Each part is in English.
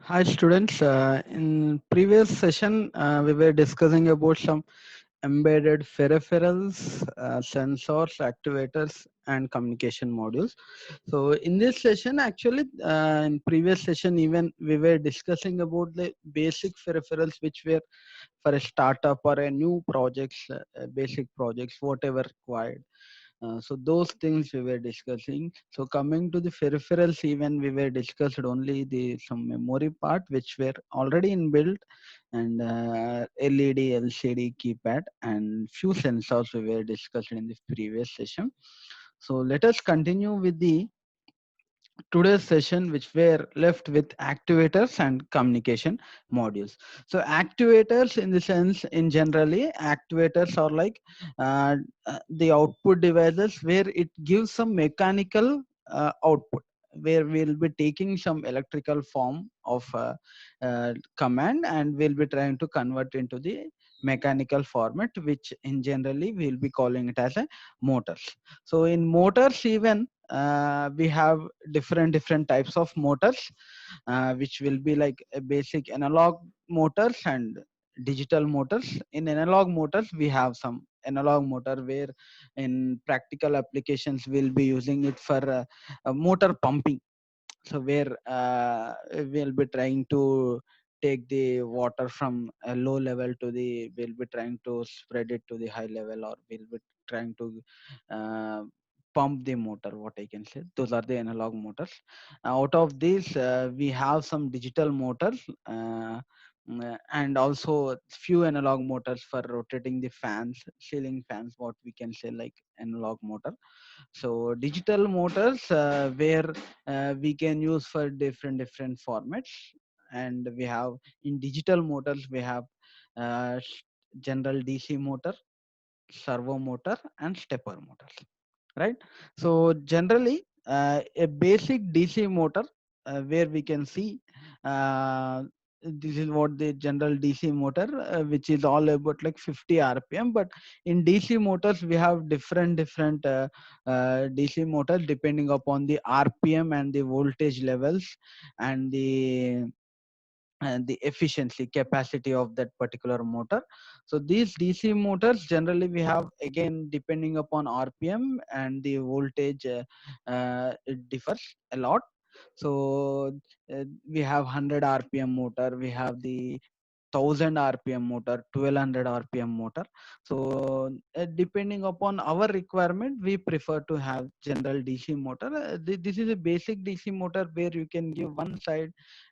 Hi students, in previous session we were discussing about some embedded peripherals, sensors, activators and communication modules. So in this session actually in previous session even we were discussing about the basic peripherals which were for a startup or a new projects, basic projects, whatever required. So those things we were discussing. So coming to the peripherals, even we were discussed only the some memory part which were already inbuilt, and LED, LCD, keypad, and few sensors we were discussed in the previous session. So let us continue with the today's session, which were left with activators and communication modules. So activators in the sense, in generally activators are like uh, the output devices where it gives some mechanical output, where we'll be taking some electrical form of command and we'll be trying to convert into the mechanical format, which in generally we'll be calling it as a motors. So in motors even we have different types of motors, which will be like a basic analog motors and digital motors. In analog motors we have some analog motor where in practical applications we'll be using it for motor pumping. So where we'll be trying to take the water from a low level to the, we'll be trying to spread it to the high level, or we'll be trying to uh, pump the motor, what I can say. Those are the analog motors. Out of these we have some digital motors, and also few analog motors for rotating the fans, ceiling fans, what we can say, like analog motor. So digital motors where we can use for different formats. And we have, in digital motors we have uh, s- general DC motor, servo motor and stepper motors, right? So generally a basic DC motor, where we can see uh, this is what the general DC motor, which is all about like 50 rpm. But in DC motors we have different DC motors depending upon the rpm and the voltage levels and the efficiency capacity of that particular motor. So these DC motors generally we have, again depending upon rpm and the voltage, it differs a lot. So we have 100 rpm motor, we have the 1000 rpm motor, 1200 rpm motor. So depending upon our requirement we prefer to have general DC motor. This is a basic DC motor where you can give one side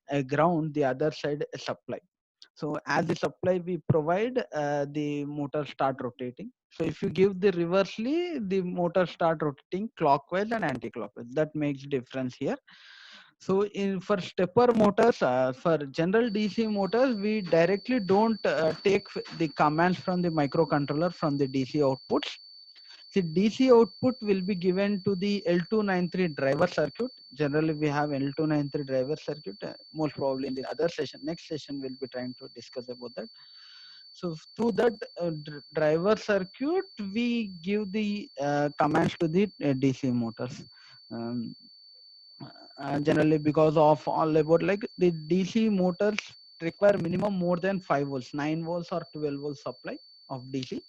a ground, the other side a supply. So as the supply we provide, the motor start rotating. So if you give the reversely, the motor start rotating clockwise and anti-clockwise. That makes difference here. So in for stepper motors, for general DC motors, we directly don't take the commands from the microcontroller from the DC outputs. The DC output will be given to the L293 driver circuit. Generally, we have L293 driver circuit. Most probably in the other session, next session, we'll be trying to discuss about that. So through that driver circuit, we give the commands to the DC motors. Um, Generally because of all about like the DC motors require minimum more than 5 volts, 9 volts or 12 volts supply of DC.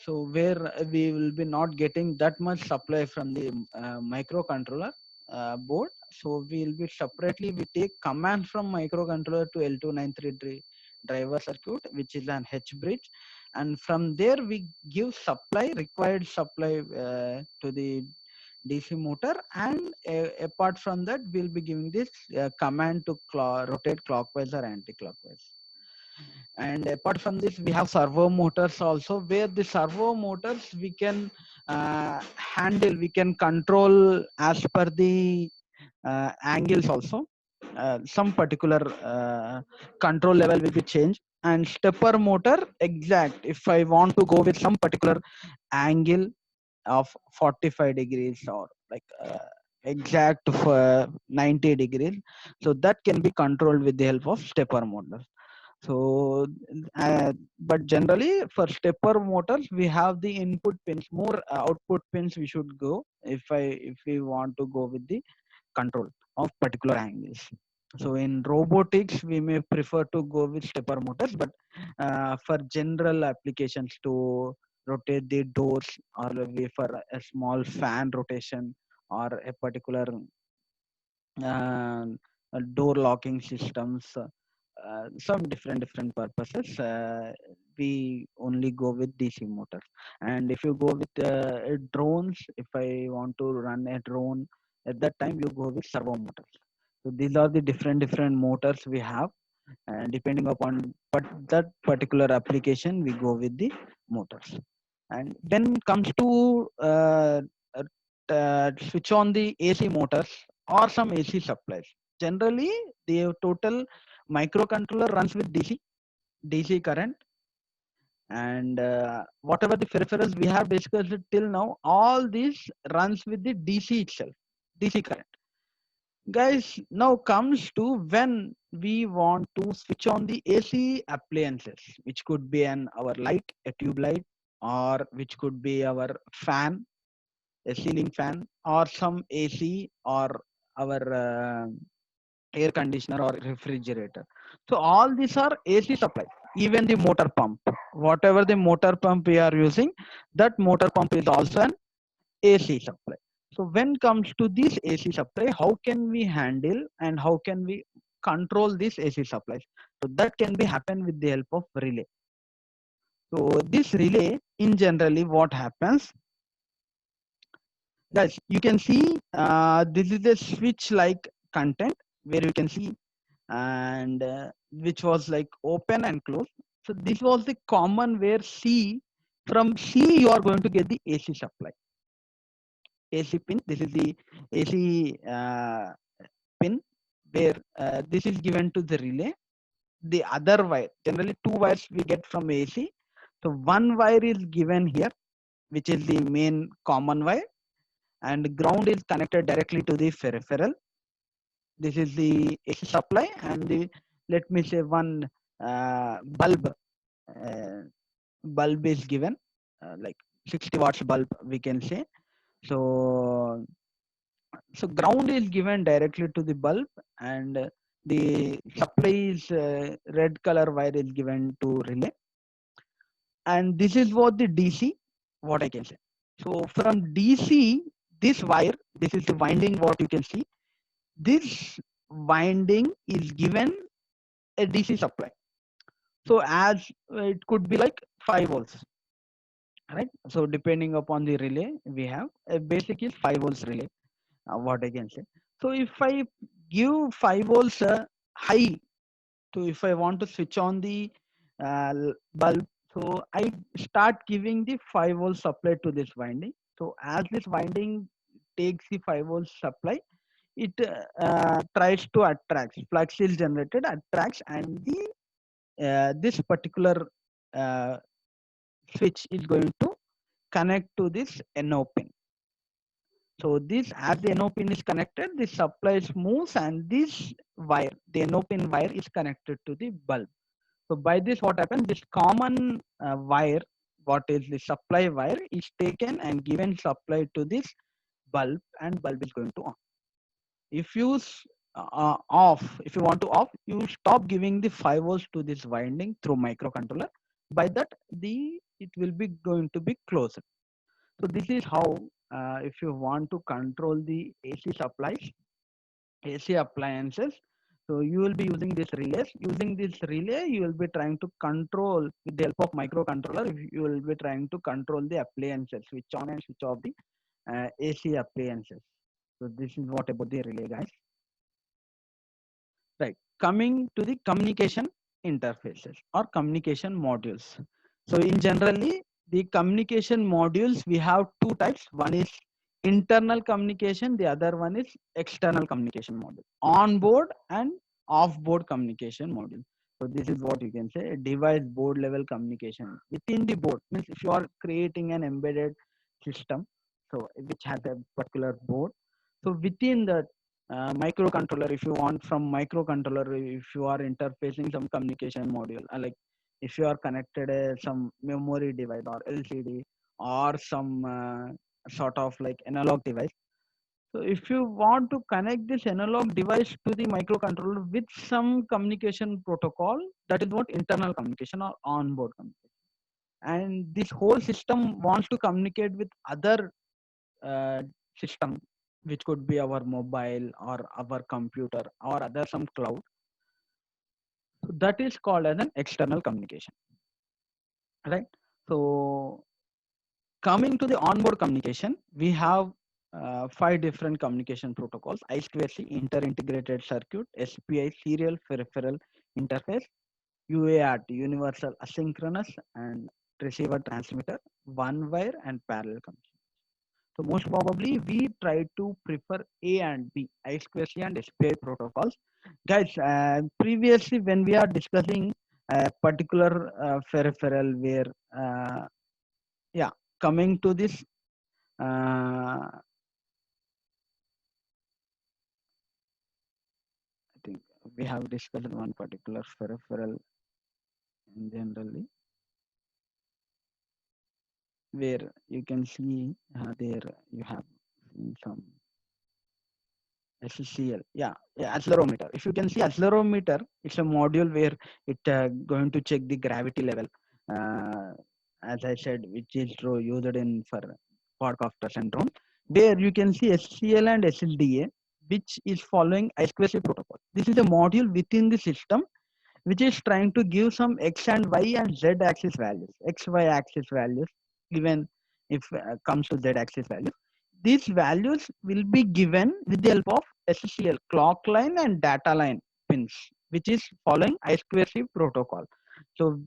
So where we will be not getting that much supply from the microcontroller board. So we will be separately, we take command from microcontroller to L293 driver circuit, which is an H bridge, and from there we give supply, required supply to the DC motor. And apart from that we'll be giving this command to rotate clockwise or anti-clockwise. And apart from this we have servo motors also, where the servo motors we can handle, we can control as per the angles also. Some particular control level will be changed. And stepper motor, exact, if I want to go with some particular angle of 45 degrees or like exact for 90 degrees, so that can be controlled with the help of stepper motor. So but generally for stepper motors we have the input pins, more output pins we should go if we want to go with the control of particular angles. So in robotics, we may prefer to go with stepper motors, but for general applications to rotate the doors, or maybe for a small fan rotation, or a particular uh, door locking systems, some different purposes, we only go with DC motors. And if you go with drones, if I want to run a drone, at that time you go with servo motors. So these are the different motors we have, and depending upon that particular application, we go with the motors. And when it comes to switch on the AC motors or some AC supplies, generally the total microcontroller runs with DC current, and whatever the peripherals we have discussed till now, all this runs with the DC itself, DC current. Guys, now comes to when we want to switch on the AC appliances, which could be our light, a tube light, or which could be our fan, a ceiling fan, or some AC, or our air conditioner or refrigerator. So all these are AC supplies. Even the motor pump, whatever the motor pump we are using, that motor pump is also an AC supply. So when comes to this AC supply, how can we handle and how can we control this AC supplies? So that can be happen with the help of relay. So this relay, in generally, what happens, guys? You can see this is a switch like content where you can see, and which was like open and close. So this was the common where C, from C you are going to get the AC supply. AC pin. This is the AC pin where this is given to the relay. The other wire, generally two wires we get from AC. So one wire is given here, which is the main common wire, and ground is connected directly to the peripheral. This is the AC supply, and the, let me say, one bulb. Uh, Bulb is given, like 60 watts bulb, we can say. So ground is given directly to the bulb, and the supply is red color wire is given to relay. And this is what the DC, what I can say. So from DC, this wire, this is the winding, what you can see. This winding is given a DC supply. So as it could be like 5 volts, right? So depending upon the relay, we have a basic is 5 volts relay, what I can say. So if I give 5 volts high, so if I want to switch on the bulb, so I start giving the 5 volts supply to this winding. So as this winding takes the 5 volts supply, it tries to attract, flux is generated, attracts, and the this particular uh, switch is going to connect to this NO pin. So this, as the NO pin is connected, this supply moves, and this wire, the NO pin wire, is connected to the bulb. So by this, what happens? This common wire, what is the supply wire, is taken and given supply to this bulb, and bulb is going to on. If you off, if you want to off, you stop giving the 5 volts to this winding through microcontroller. By that, the it will be going to be closed. So this is how, if you want to control the AC supplies, AC appliances, so you will be using this relays. Using this relay, you will be trying to control with the help of microcontroller. You will be trying to control the appliances, switch on and switch off the AC appliances. So this is what about the relay, guys. Right. Coming to the communication interfaces or communication modules. So in generally, the communication modules, we have two types. One is internal communication, the other one is external communication module. On-board and off-board communication module. So this is what you can say, a device board level communication. Within the board, means if you are creating an embedded system, so which has a particular board. So within the microcontroller, if you want from microcontroller, if you are interfacing some communication module, like if you are connected some memory device or LCD or some sort of like analog device, So if you want to connect this analog device to the microcontroller with some communication protocol, that is what internal communication or onboard communication. And this whole system wants to communicate with other uh, system, which could be our mobile or our computer or other some cloud. So that is called as an external communication, right? So coming to the onboard communication, we have five different communication protocols: I2C, inter-integrated circuit; SPI, serial peripheral interface; UART, universal asynchronous and receiver transmitter; one wire; and parallel communication. So most probably we try to prefer A and B, I2C and SPI protocols. Guys, previously when we are discussing a particular peripheral where, yeah, coming to this, I think we have discussed one particular peripheral in generally, where you can see there you have some SCL. Yeah, accelerometer. If you can see accelerometer, it's a module where it going to check the gravity level. Uh, as I said, which is used in for quadcopter syndrome, where you can see SCL and SLDA, which is following I2C protocol. This is a module within the system which is trying to give some x and y and z axis values, x y axis values, even if comes to z axis values. These values will be given with the help of SCL clock line and data line pins, which is following I2C protocol. So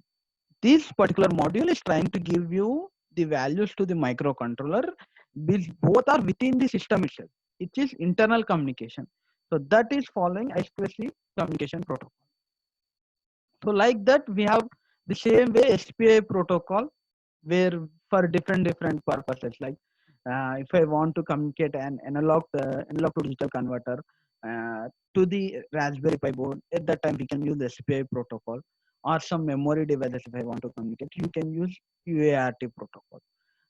this particular module is trying to give you the values to the microcontroller. These both are within the system itself. It is internal communication. So that is following I2C communication protocol. So like that, we have the same way SPI protocol, where for different purposes, like if I want to communicate an analog to digital converter to the Raspberry Pi board, at that time we can use the SPI protocol, or some memory devices if I want to communicate, you can use UART protocol.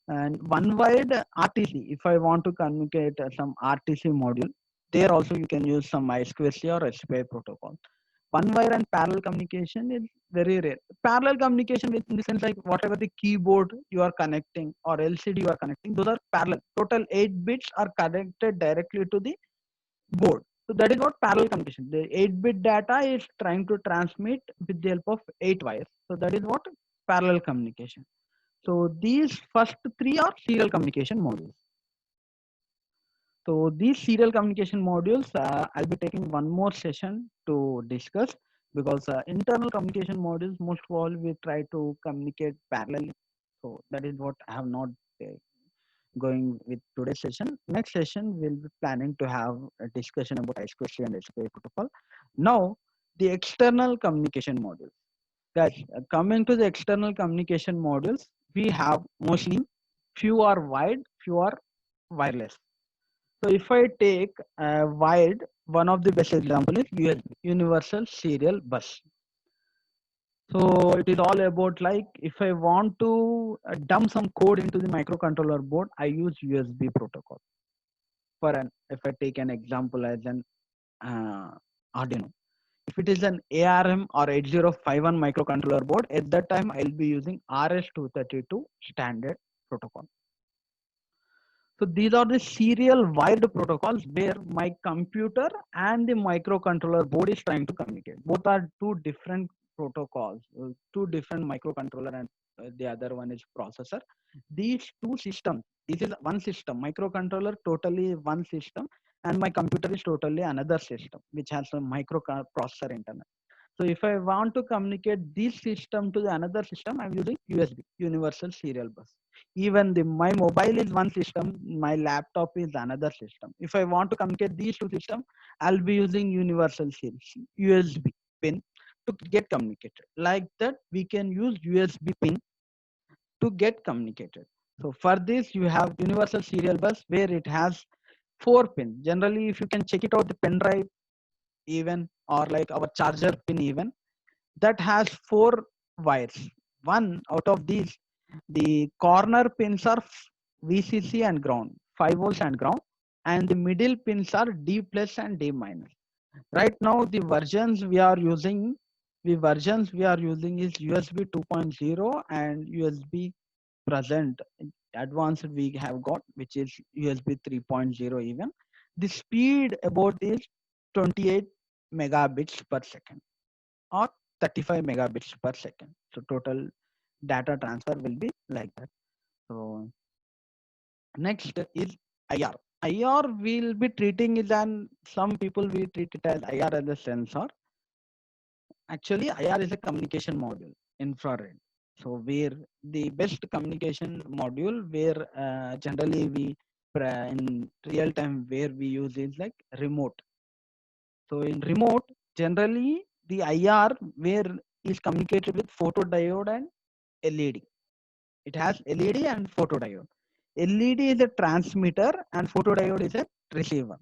And one wired RTC, if I want to communicate some RTC module, there also you can use some I2C or SPI protocol. One wire and parallel communication is very rare. Parallel communication in the sense like whatever the keyboard you are connecting or LCD you are connecting, those are parallel. Total 8 bits are connected directly to the board. So that is what parallel communication. The 8-bit data is trying to transmit with the help of 8 wires. So that is what parallel communication. So these first three are serial communication modules. So these serial communication modules, I'll be taking one more session to discuss, because internal communication modules, most of all, we try to communicate parallelly. So that is what I have not going with today's session. Next session, we'll be planning to have a discussion about I2C and SPI protocol. Now, the external communication modules. Guys, coming to the external communication modules, we have mostly few are wired, few are wireless. So if I take wired, one of the best example is USB, Universal Serial Bus. So it is all about, like, if I want to dump some code into the microcontroller board, I use USB protocol. If I take an example as an Arduino, if it is an ARM or 8051 microcontroller board, at that time I'll be using RS-232 standard protocol. So these are the serial wired protocols where my computer and the microcontroller board is trying to communicate. Both are two different protocols, two different microcontroller, and the other one is processor. These two systems, this is one system, microcontroller totally one system, and my computer is totally another system, which has a microprocessor internal. So if I want to communicate this system to the another system, I'm using USB, Universal Serial Bus. Even my mobile is one system, my laptop is another system. If I want to communicate these two systems, I'll be using Universal Series, USB pin to get communicated. Like that, we can use USB pin to get communicated. So for this, you have Universal Serial Bus, where it has 4 pin. Generally, if you can check it out, the pen drive even, or like our charger pin even, that has 4 wires. One out of these, the corner pins are VCC and ground, 5 volts and ground, and the middle pins are D plus and D minus. Right now, the versions we are using, is USB 2.0 and USB present advanced we have got, which is USB 3.0 even. The speed about is 28 megabits per second or 35 megabits per second. So total data transfer will be like that. So next is IR. IR will be treating it, and some people will treat it as IR as a sensor. Actually, IR is a communication module, infrared. So where the best communication module where generally we in real time where we use is like remote. So in remote, generally the IR where is communicated with photodiode and LED. It has LED and photodiode. LED is a transmitter and photodiode is a receiver.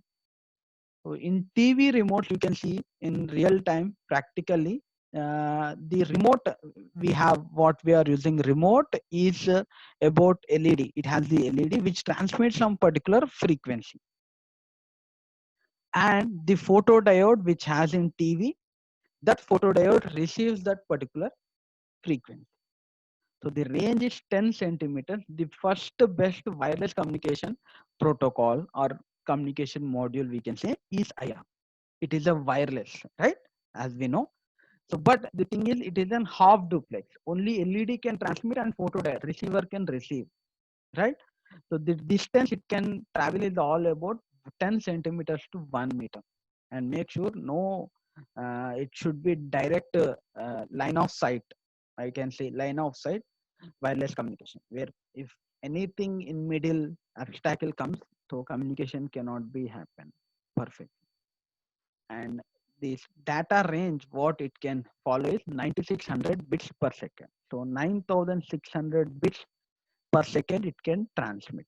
So in TV remote, you can see in real time practically the remote we have what we are using remote is about LED. It has the LED which transmits some particular frequency, and the photodiode which has in TV, that photodiode receives that particular frequency. So the range is 10 centimeters. The first best wireless communication protocol or communication module we can say is IR. It is a wireless, right? As we know. So, but the thing is, it is an half duplex. Only LED can transmit and photodiode receiver can receive, right? So the distance it can travel is all about 10 centimeters to 1 meter, and make sure no, it should be direct line of sight. I can say line of sight wireless communication, where if anything in middle obstacle comes, so communication cannot be happen perfect. And this data range what it can follow is 9600 bits per second. So 9600 bits per second it can transmit.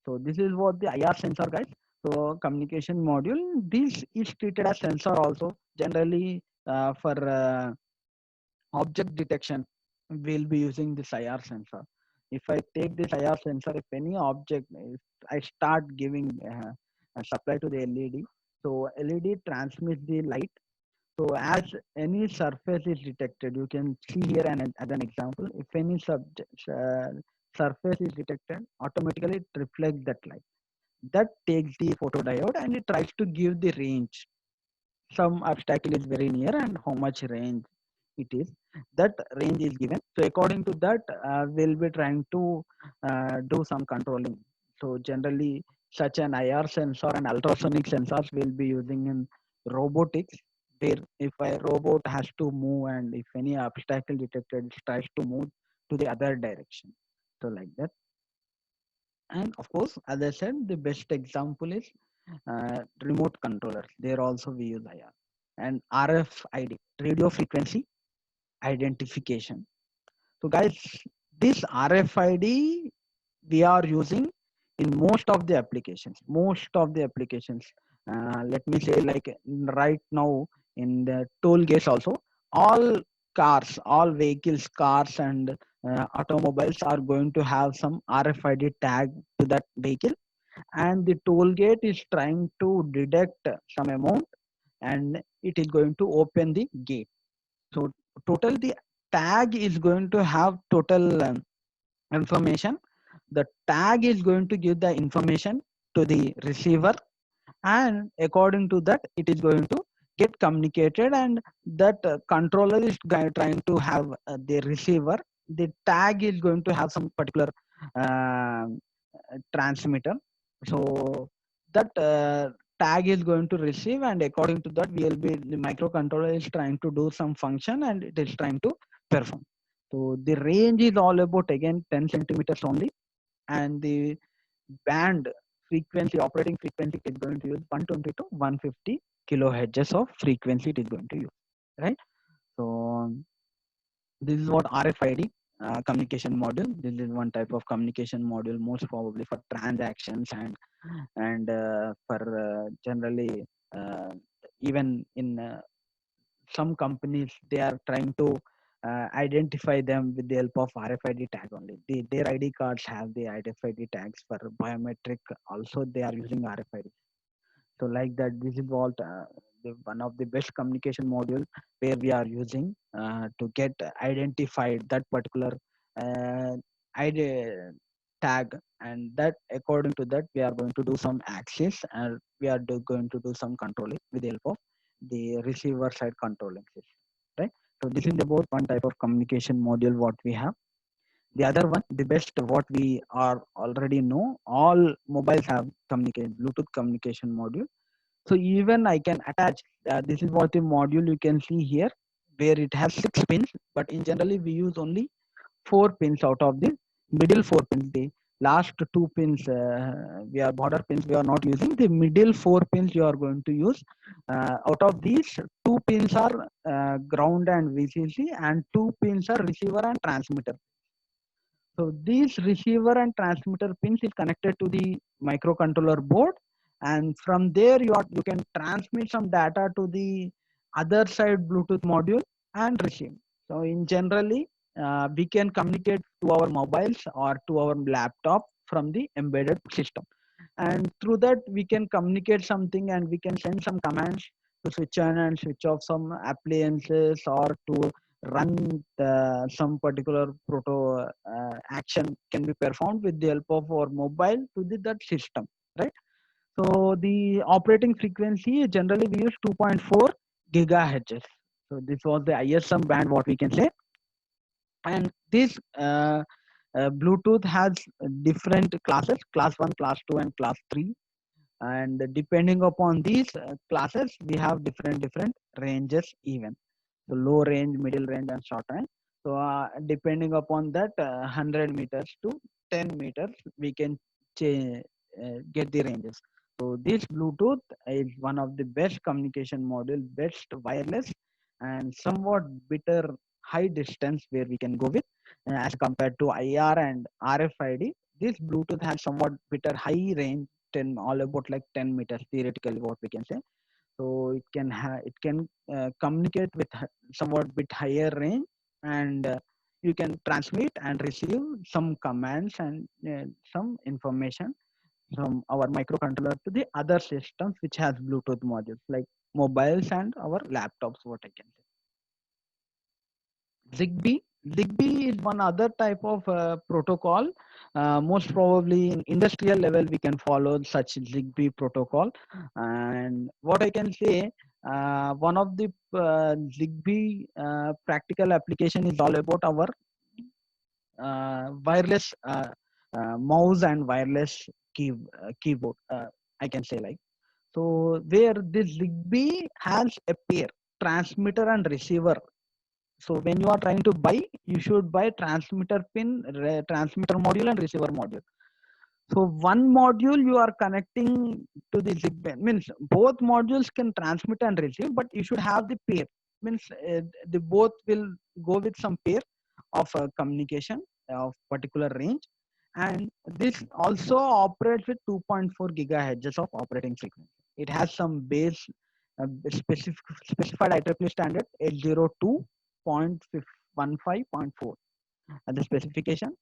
So this is what the IR sensor, guys. So communication module, this is treated as sensor also. Generally for object detection, we'll be using this IR sensor. If I take this IR sensor, if any object, if I start giving a supply to the LED, so LED transmits the light. So as any surface is detected, you can see here as an example, if any surface is detected, automatically it reflects that light. That takes the photodiode and it tries to give the range. Some obstacle is very near and how much range it is. That range is given. So according to that, we'll be trying to do some controlling. So generally, such an IR sensor and ultrasonic sensors will be using in robotics, where if a robot has to move and if any obstacle detected, it tries to move to the other direction. So like that. And of course, as I said, the best example is remote controllers. There also we use IR and RFID, radio frequency identification. So guys, this RFID we are using in most of the applications. Most of the applications. Let me say like right now in the toll gates also, all cars, all vehicles, cars and automobiles are going to have some RFID tag to that vehicle, and the toll gate is trying to deduct some amount and it is going to open the gate. So total the tag is going to have total information. The tag is going to give the information to the receiver, and according to that it is going to get communicated, and that controller is trying to have the receiver, the tag is going to have some particular uh, transmitter. So that tag is going to receive, and according to that will be the microcontroller is trying to do some function and it is trying to perform. So the range is all about again 10 centimeters only, and the band frequency, operating frequency is going to use 120 to 150 kilohertz of frequency it is going to use, right? So this is what RFID communication module. This is one type of communication module, most probably for transactions and for generally even in some companies they are trying to identify them with the help of RFID tag only. Their ID cards have the RFID tags for biometric. Also, they are using RFID. So like that, this is what one of the best communication module where we are using to get identified that particular uh, ID tag, and that according to that we are going to do some access, and we are going to do some controlling with the help of the receiver side controlling system, right? So this is about one type of communication module what we have. The other one, the best, what we are already know, all mobiles have communicate Bluetooth communication module. So even I can attach, this is what the module you can see here, where it has 6 pins, but in generally we use only 4 pins out of the middle 4 pins. The last 2 pins, we are border pins, we are not using. The middle 4 pins you are going to use. Out of these, 2 pins are ground and VCC, and 2 pins are receiver and transmitter. So these receiver and transmitter pins is connected to the microcontroller board, and from there you can transmit some data to the other side Bluetooth module and receive. So in generally, we can communicate to our mobiles or to our laptop from the embedded system, and through that we can communicate something, and we can send some commands to switch on and switch off some appliances, or to run some particular proto action can be performed with the help of our mobile to that system, right? So the operating frequency, generally we use 2.4 gigahertz. So this was the ISM band what we can say. And this Bluetooth has different classes: class 1, class 2, and class 3. And depending upon these classes, we have different ranges even. So low range, middle range, and short range. So depending upon that, 100 meters to 10 meters, we can get the ranges. So this Bluetooth is one of the best communication module, best wireless, and somewhat better high distance where we can go with, as compared to IR and RFID. This Bluetooth has somewhat better high range, 10, all about like 10 meters theoretically what we can say. So it can communicate with somewhat bit higher range, and you can transmit and receive some commands and some information from our microcontroller to the other systems which has Bluetooth modules like mobiles and our laptops, what I can say. Zigbee is one other type of protocol. Most probably in industrial level, we can follow such Zigbee protocol. And what I can say, one of the Zigbee practical application is all about our wireless mouse and wireless keyboard. I can say like, so where this Zigbee has a pair, transmitter and receiver. So when you are trying to buy, you should buy transmitter pin, transmitter module and receiver module. So one module you are connecting to the Zigbee, means both modules can transmit and receive, but you should have the pair. Means the both will go with some pair of communication of particular range, and this also operates with 2.4 gigahertz of operating frequency. It has some base specified IEEE standard 802.15.4 as the specification,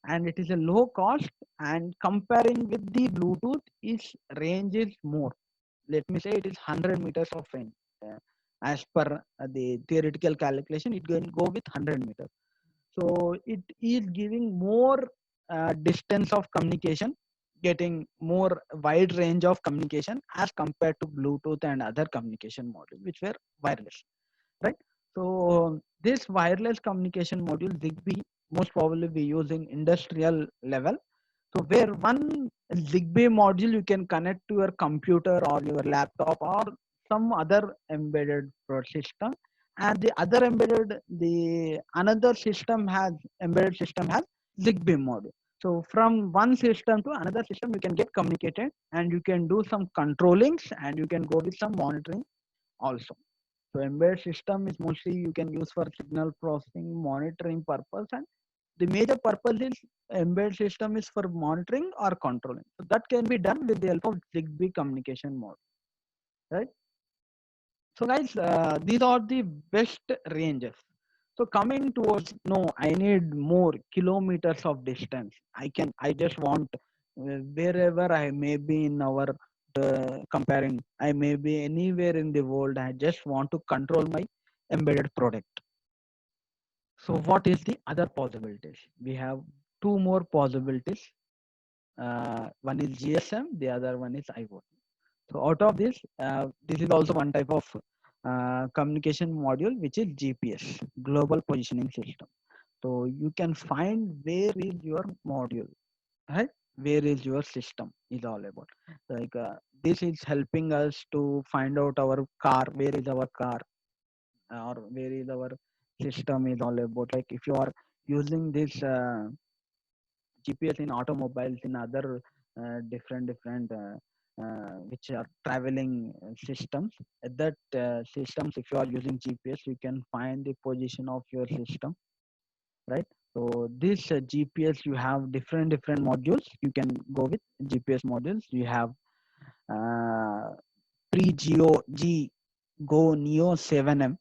and it is a low cost, and comparing with the Bluetooth, its range is more. Let me say it is 100 meters of range. As per the theoretical calculation, it can go with 100 meters. So it is giving more distance of communication, getting more wide range of communication as compared to Bluetooth and other communication modules which were wireless, right? So this wireless communication module Zigbee most probably be used in industrial level. So where one Zigbee module you can connect to your computer or your laptop or some other embedded system, and the other embedded, the another system has embedded system has Zigbee module. So from one system to another system you can get communicated, and you can do some controllings, and you can go with some monitoring also. So embedded system is mostly you can use for signal processing, monitoring purpose, and the major purpose is embedded system is for monitoring or controlling. So that can be done with the help of Zigbee communication mode, right? So guys, these are the best ranges. So coming towards, no, I need more kilometers of distance. I just want wherever I may be in our comparing, I may be anywhere in the world. I just want to control my embedded product. So what is the other possibilities? We have two more possibilities. One is GSM, the other one is IoT. So out of this is also one type of communication module, which is GPS, Global Positioning System. So you can find where is your module, right? Where is your system is all about. Like this is helping us to find out our car, where is our car, or where is our system is all about. Like if you are using this GPS in automobiles, in other different which are traveling systems. At that systems, if you are using GPS, you can find the position of your system, right? So this GPS, you have different modules. You can go with GPS modules. You have uh, pre-Geo G Go Neo 7M,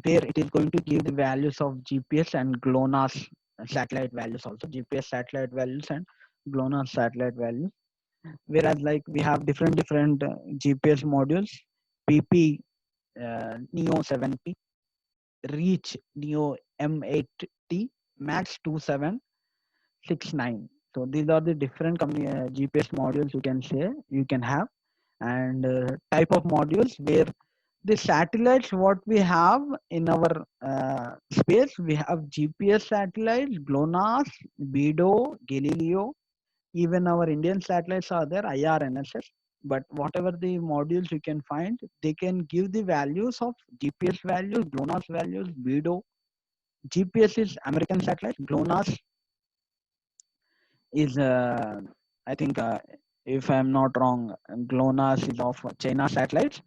where it is going to give the values of GPS and GLONASS satellite values, also GPS satellite values and GLONASS satellite values. Whereas like we have different GPS modules, PP Neo 7P, Reach Neo M8T, Max 2769. So these are the different GPS modules you can say you can have, and type of modules where the satellites what we have in our space, we have GPS satellites, GLONASS, BEDO, Galileo. Even our Indian satellites are there, IRNSS. But whatever the modules you can find, they can give the values of GPS values, GLONASS values, BEDO. GPS is American satellite. GLONASS is, I think, if I'm not wrong, GLONASS is of China satellites,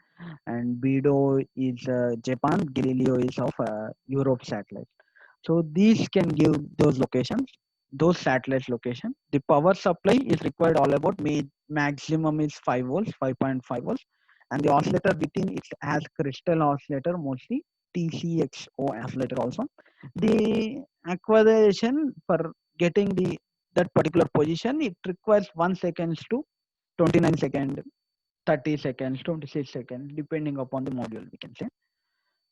and BEDO is Japan. Galileo is of Europe satellite. So these can give those locations, those satellites location. The power supply is required all about maximum is 5 volts, 5.5 volts, and the oscillator within it has crystal oscillator, mostly TCXO oscillator also. The acquisition for getting the that particular position, it requires 1 seconds to 29 seconds, 30 seconds, 26 seconds, depending upon the module, we can say.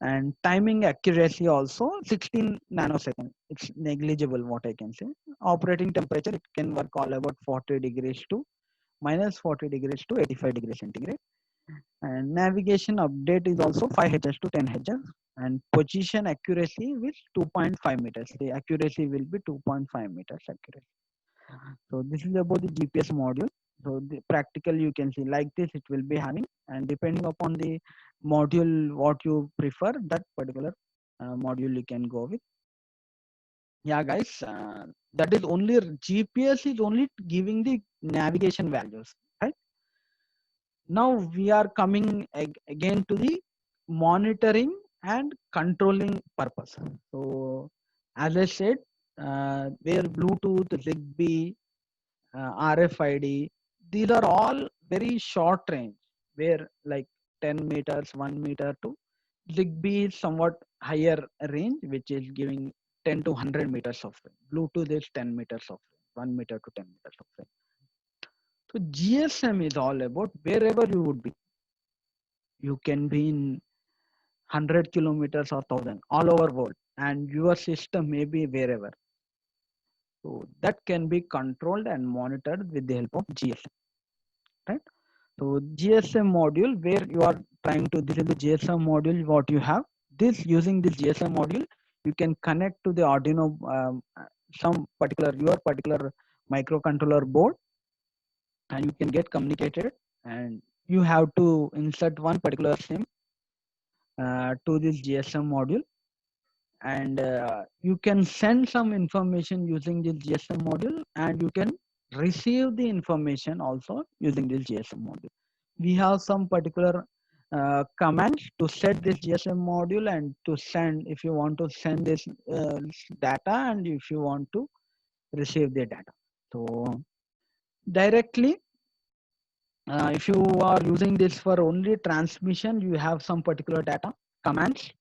And timing accuracy also 16 nanoseconds. It's negligible, what I can say. Operating temperature, it can work all about 40 degrees to minus 40 degrees to 85 degrees centigrade. And navigation update is also 5 Hz to 10 Hz. And position accuracy with 2.5 meters. The accuracy will be 2.5 meters accuracy. So this is about the GPS module. So the practical you can see like this it will be having, and depending upon the module what you prefer, that particular module you can go with. Yeah, guys, that is only GPS is only giving the navigation values, right? Now we are coming again to the monitoring and controlling purpose. So as I said, where Bluetooth, Zigbee, RFID, these are all very short range, where like 10 meters, 1 meter to Zigbee is somewhat higher range, which is giving 10 to 100 meters of range. Bluetooth is 10 meters of range, 1 meter to 10 meters of range. So GSM is all about wherever you would be. You can be in 100 kilometers or 1000 all over world, and your system may be wherever. So that can be controlled and monitored with the help of GSM, right? So GSM module where you are trying to, this is the GSM module what you have. This using this GSM module, you can connect to the Arduino, some particular, your particular microcontroller board, and you can get communicated, and you have to insert one particular SIM to this GSM module, and you can send some information using this GSM module, and you can receive the information also using this GSM module. We have some particular commands to set this GSM module and to send, if you want to send this data, and if you want to receive the data. So directly, if you are using this for only transmission, you have some particular data commands.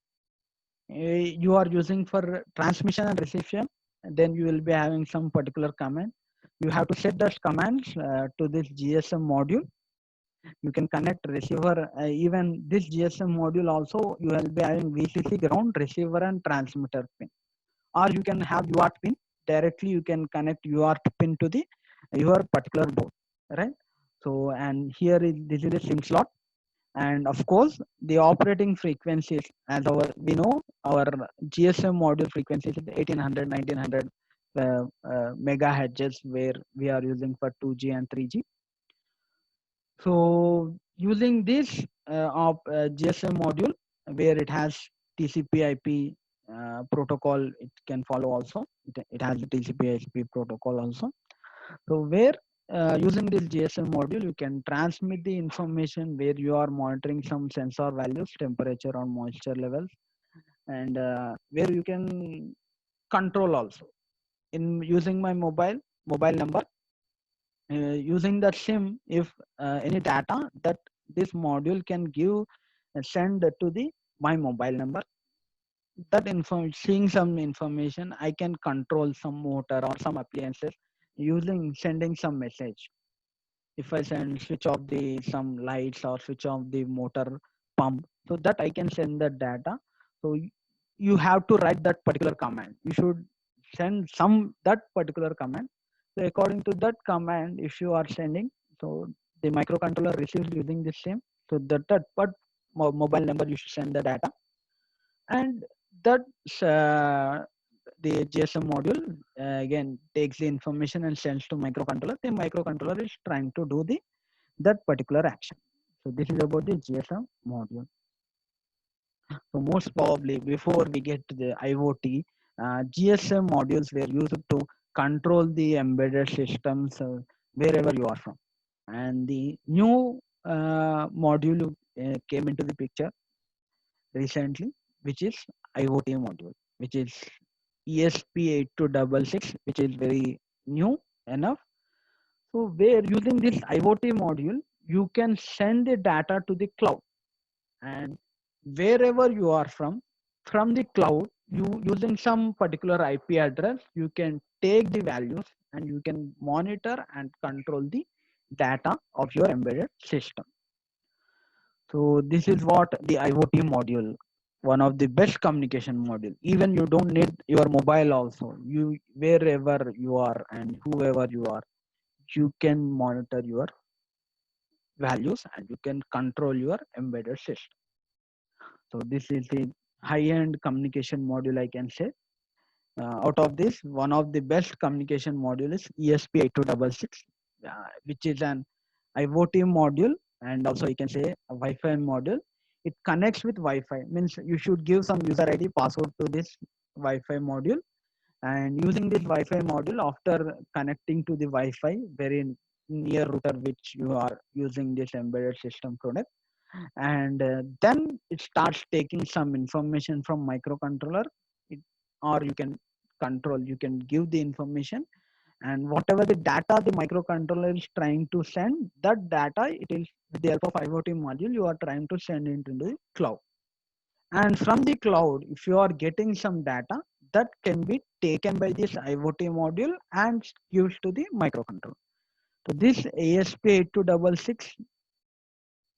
you are using for transmission and reception, then you will be having some particular command. You have to set those commands to this GSM module. You can connect receiver, even this GSM module also, you will be having VCC ground, receiver and transmitter pin. Or you can have UART pin. Directly you can connect UART pin to the your particular board, right? So, and here is, this is a SIM slot. And of course the operating frequencies, as our we know, our GSM module frequencies is 1800 1900 megahertz, where we are using for 2G and 3G. So using this GSM module, where it has TCP/IP protocol, it can follow also. It has TCP/IP protocol also. So where using this GSM module, you can transmit the information where you are monitoring some sensor values, temperature or moisture levels, and where you can control also. In using my mobile number, using that SIM, if any data that this module can give, send to the my mobile number, that seeing some information, I can control some motor or some appliances using sending some message. If I send switch off the some lights or switch off the motor pump, so that I can send the data. So you have to write that particular command. You should send some that particular command. So according to that command, if you are sending, so the microcontroller receives using the same. So that but mobile number you should send the data, and that the GSM module again takes the information and sends to microcontroller. The microcontroller is trying to do the that particular action. So this is about the GSM module. So most probably before we get to the IoT, GSM modules were used to control the embedded systems wherever you are from. And the new module came into the picture recently, which is IoT module, which is ESP8266, which is very new enough. So where using this IoT module, you can send the data to the cloud, and wherever you are from the cloud, you using some particular IP address, you can take the values and you can monitor and control the data of your embedded system. So this is what the IoT module, one of the best communication module. Even you don't need your mobile also. You wherever you are and whoever you are, you can monitor your values and you can control your embedded system. So this is the high-end communication module, I can say. Out of this, one of the best communication module is ESP8266, which is an IoT module, and also you can say a Wi-Fi module. It connects with Wi-Fi, means you should give some user ID password to this Wi-Fi module, and using this Wi-Fi module, after connecting to the Wi-Fi very near router which you are using this embedded system product, and then it starts taking some information from microcontroller, it, or you can control, you can give the information, and whatever the data the microcontroller is trying to send, that data it is with the help of IoT module you are trying to send into the cloud. And from the cloud, if you are getting some data, that can be taken by this IoT module and gives to the microcontroller. So this ASP8266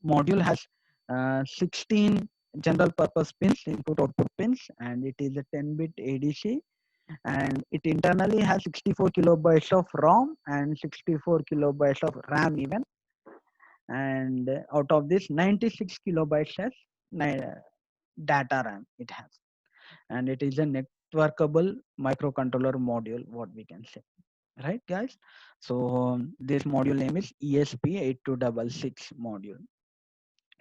module has 16 general purpose pins, input output pins, and it is a 10-bit ADC, and it internally has 64 kilobytes of ROM and 64 kilobytes of RAM even, and out of this 96 kilobytes has data RAM it has, and it is a networkable microcontroller module, what we can say, right guys? So this module name is ESP8266 module.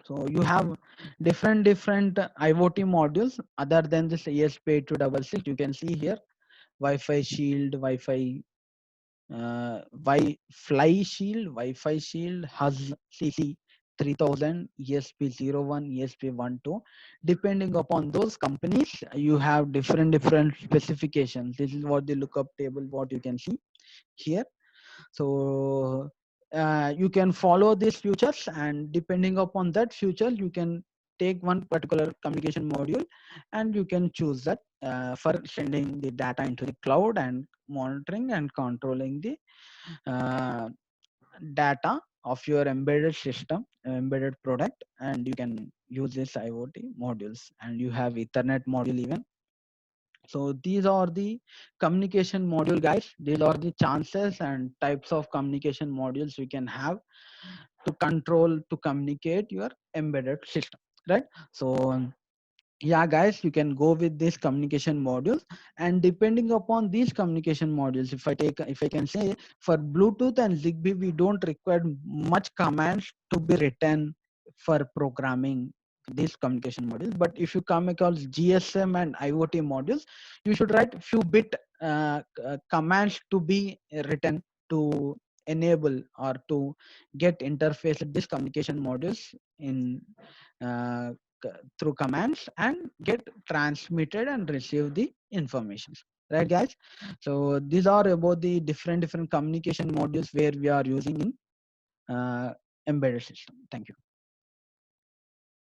So you have different IoT modules other than this ESP8266. You can see here Wi-Fi Shield, Wi-Fi Fly Shield, Wi-Fi Shield, Huz CC 3000, ESP01, ESP12. Depending upon those companies, you have different specifications. This is what the lookup table, what you can see here. So you can follow these features, and depending upon that feature, you can take one particular communication module, and you can choose that for sending the data into the cloud and monitoring and controlling the uh, data of your embedded system, embedded product, and you can use this IoT modules, and you have Ethernet module even. So these are the communication module, guys. These are the chances and types of communication modules we can have to control, to communicate your embedded system, right? So yeah, guys, you can go with these communication modules, and depending upon these communication modules, if I can say, for Bluetooth and Zigbee, we don't require much commands to be written for programming these communication modules. But if you come across GSM and IoT modules, you should write few bit commands to be written to enable or to get interface with these communication modules in uh, through commands and get transmitted and receive the information, right, guys? So these are about the different communication modules where we are using in embedded system. Thank you.